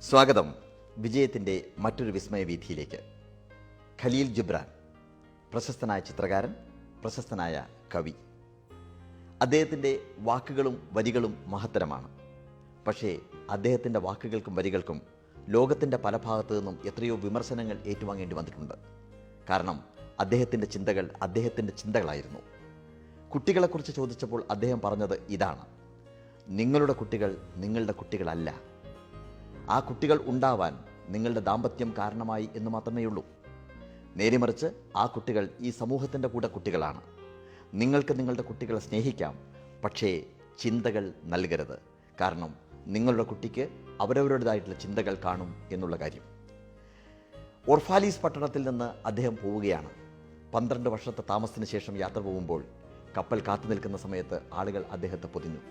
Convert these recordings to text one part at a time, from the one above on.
സ്വാഗതം വിജയത്തിൻ്റെ മറ്റൊരു വിസ്മയ വീഥിയിലേക്ക്. ഖലീൽ ജിബ്രാൻ, പ്രശസ്തനായ ചിത്രകാരൻ, പ്രശസ്തനായ കവി. അദ്ദേഹത്തിൻ്റെ വാക്കുകളും വരികളും മഹത്തരമാണ്. പക്ഷേ അദ്ദേഹത്തിൻ്റെ വാക്കുകൾക്കും വരികൾക്കും ലോകത്തിൻ്റെ പല ഭാഗത്തു നിന്നും എത്രയോ വിമർശനങ്ങൾ ഏറ്റുവാങ്ങേണ്ടി വന്നിട്ടുണ്ട്. കാരണം അദ്ദേഹത്തിൻ്റെ ചിന്തകൾ അദ്ദേഹത്തിൻ്റെ ചിന്തകളായിരുന്നു. കുട്ടികളെക്കുറിച്ച് ചോദിച്ചപ്പോൾ അദ്ദേഹം പറഞ്ഞത് ഇതാണ്: നിങ്ങളുടെ കുട്ടികൾ നിങ്ങളുടെ കുട്ടികളല്ല. ആ കുട്ടികൾ ഉണ്ടാവാൻ നിങ്ങളുടെ ദാമ്പത്യം കാരണമായി എന്ന് മാത്രമേ ഉള്ളൂ. നേരെമറിച്ച് ആ കുട്ടികൾ ഈ സമൂഹത്തിൻ്റെ കൂടെ കുട്ടികളാണ്. നിങ്ങൾക്ക് നിങ്ങളുടെ കുട്ടികളെ സ്നേഹിക്കാം, പക്ഷേ ചിന്തകൾ നൽകരുത്. കാരണം നിങ്ങളുടെ കുട്ടിക്ക് അവരവരുടേതായിട്ടുള്ള ചിന്തകൾ കാണും എന്നുള്ള കാര്യം. ഓർഫാലീസ് പട്ടണത്തിൽ നിന്ന് അദ്ദേഹം പോവുകയാണ്. 12 വർഷത്തെ താമസത്തിന് ശേഷം യാത്ര പോകുമ്പോൾ കപ്പൽ കാത്തു നിൽക്കുന്ന സമയത്ത് ആളുകൾ അദ്ദേഹത്തെ പൊതിഞ്ഞു.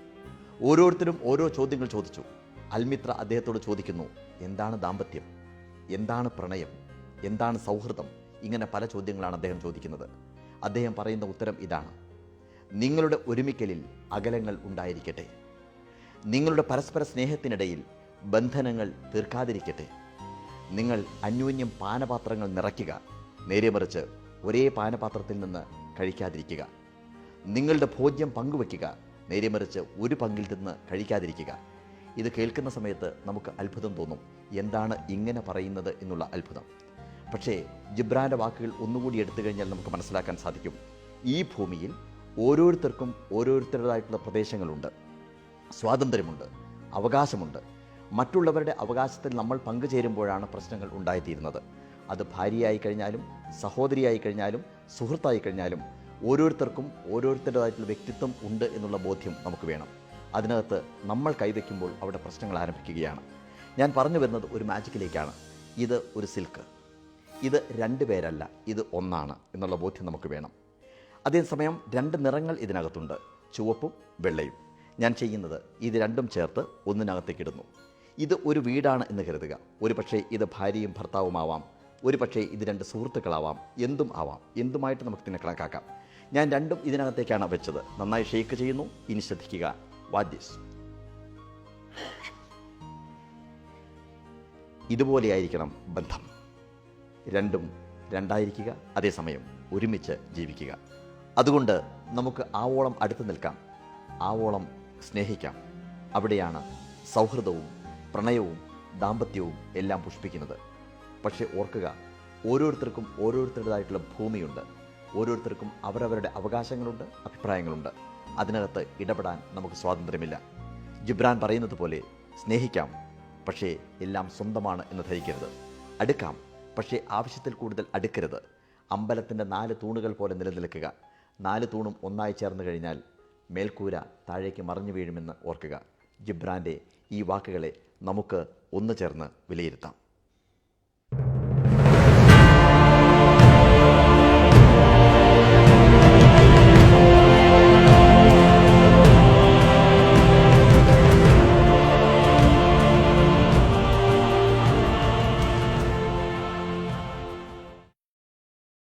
ഓരോരുത്തരും ഓരോ ചോദ്യങ്ങൾ ചോദിച്ചു. അൽമിത്ര അദ്ദേഹത്തോട് ചോദിക്കുന്നു, എന്താണ് ദാമ്പത്യം, എന്താണ് പ്രണയം, എന്താണ് സൗഹൃദം? ഇങ്ങനെ പല ചോദ്യങ്ങളാണ് അദ്ദേഹം ചോദിക്കുന്നത്. അദ്ദേഹം പറയുന്ന ഉത്തരം ഇതാണ്: നിങ്ങളുടെ ഒരുമിക്കലിൽ അകലങ്ങൾ ഉണ്ടായിരിക്കട്ടെ. നിങ്ങളുടെ പരസ്പര സ്നേഹത്തിനിടയിൽ ബന്ധനങ്ങൾ തീർക്കാതിരിക്കട്ടെ. നിങ്ങൾ അന്യോന്യം പാനപാത്രങ്ങൾ നിറയ്ക്കുക, നേരെമറിച്ച് ഒരേ പാനപാത്രത്തിൽ നിന്ന് കഴിക്കാതിരിക്കുക. നിങ്ങളുടെ ഭോജ്യം പങ്കുവയ്ക്കുക, നേരെമറിച്ച് ഒരു പങ്കിൽ നിന്ന് കഴിക്കാതിരിക്കുക. ഇത് കേൾക്കുന്ന സമയത്ത് നമുക്ക് അത്ഭുതം തോന്നും. എന്താണ് ഇങ്ങനെ പറയുന്നത് എന്നുള്ള അത്ഭുതം. പക്ഷേ ജിബ്രാൻ്റെ വാക്കുകൾ ഒന്നുകൂടി എടുത്തു കഴിഞ്ഞാൽ നമുക്ക് മനസ്സിലാക്കാൻ സാധിക്കും. ഈ ഭൂമിയിൽ ഓരോരുത്തർക്കും ഓരോരുത്തരുടേതായിട്ടുള്ള പ്രദേശങ്ങളുണ്ട്, സ്വാതന്ത്ര്യമുണ്ട്, അവകാശമുണ്ട്. മറ്റുള്ളവരുടെ അവകാശത്തിൽ നമ്മൾ പങ്കുചേരുമ്പോഴാണ് പ്രശ്നങ്ങൾ ഉണ്ടായിത്തീരുന്നത്. അത് ഭാര്യയായി കഴിഞ്ഞാലും സഹോദരിയായി കഴിഞ്ഞാലും സുഹൃത്തായി കഴിഞ്ഞാലും ഓരോരുത്തർക്കും ഓരോരുത്തരുടേതായിട്ടുള്ള വ്യക്തിത്വം ഉണ്ട് എന്നുള്ള ബോധ്യം നമുക്ക് വേണം. അതിനകത്ത് നമ്മൾ കൈവയ്ക്കുമ്പോൾ അവിടെ പ്രശ്നങ്ങൾ ആരംഭിക്കുകയാണ്. ഞാൻ പറഞ്ഞു വരുന്നത് ഒരു മാജിക്കിലേക്കാണ്. ഇത് ഒരു സിൽക്ക്, ഇത് 2 പേരല്ല, ഇത് ഒന്നാണ് എന്നുള്ള ബോധ്യം നമുക്ക് വേണം. അതേസമയം 2 നിറങ്ങൾ ഇതിനകത്തുണ്ട്, ചുവപ്പും വെള്ളയും. ഞാൻ ചെയ്യുന്നത് ഇത് രണ്ടും ചേർത്ത് ഒന്നിനകത്തേക്ക് ഇടുന്നു. ഇത് ഒരു വീടാണ് എന്ന് കരുതുക. ഒരു പക്ഷേ ഇത് ഭാര്യയും ഭർത്താവുമാവാം, ഒരു പക്ഷേ ഇത് 2 സുഹൃത്തുക്കളാവാം, എന്തും ആവാം. എന്തുമായിട്ട് നമുക്ക് ഇതിനെ കണക്കാക്കാം. ഞാൻ രണ്ടും ഇതിനകത്തേക്കാണ് വെച്ചത്. നന്നായി ഷെയ്ക്ക് ചെയ്യുന്നു. ഇനി ശ്രദ്ധിക്കുക, വാച്ച് ദിസ്. ഇതുപോലെയായിരിക്കണം ബന്ധം. രണ്ടും രണ്ടായിരിക്കുക, അതേസമയം ഒരുമിച്ച് ജീവിക്കുക. അതുകൊണ്ട് നമുക്ക് ആവോളം അടുത്ത് നിൽക്കാം, ആവോളം സ്നേഹിക്കാം. അവിടെയാണ് സൗഹൃദവും പ്രണയവും ദാമ്പത്യവും എല്ലാം പുഷ്പിക്കുന്നത്. പക്ഷേ ഓർക്കുക, ഓരോരുത്തർക്കും ഓരോരുത്തരുടേതായിട്ടുള്ള ഭൂമിയുണ്ട്. ഓരോരുത്തർക്കും അവരവരുടെ അവകാശങ്ങളുണ്ട്, അഭിപ്രായങ്ങളുണ്ട്. അതിനകത്ത് ഇടപെടാൻ നമുക്ക് സ്വാതന്ത്ര്യമില്ല. ജിബ്രാൻ പറയുന്നത് പോലെ സ്നേഹിക്കാം, പക്ഷേ എല്ലാം സ്വന്തമാണ് എന്ന് ധരിക്കരുത്. അടുക്കാം, പക്ഷേ ആവശ്യത്തിൽ കൂടുതൽ അടുക്കരുത്. അമ്പലത്തിൻ്റെ 4 തൂണുകൾ പോലെ നിലനിൽക്കുക. 4 തൂണും ഒന്നായി ചേർന്ന് കഴിഞ്ഞാൽ മേൽക്കൂര താഴേക്ക് മറിഞ്ഞു വീഴുമെന്ന് ഓർക്കുക. ജിബ്രാൻ്റെ ഈ വാക്കുകളെ നമുക്ക് ഒന്നു ചേർന്ന് വിലയിരുത്താം.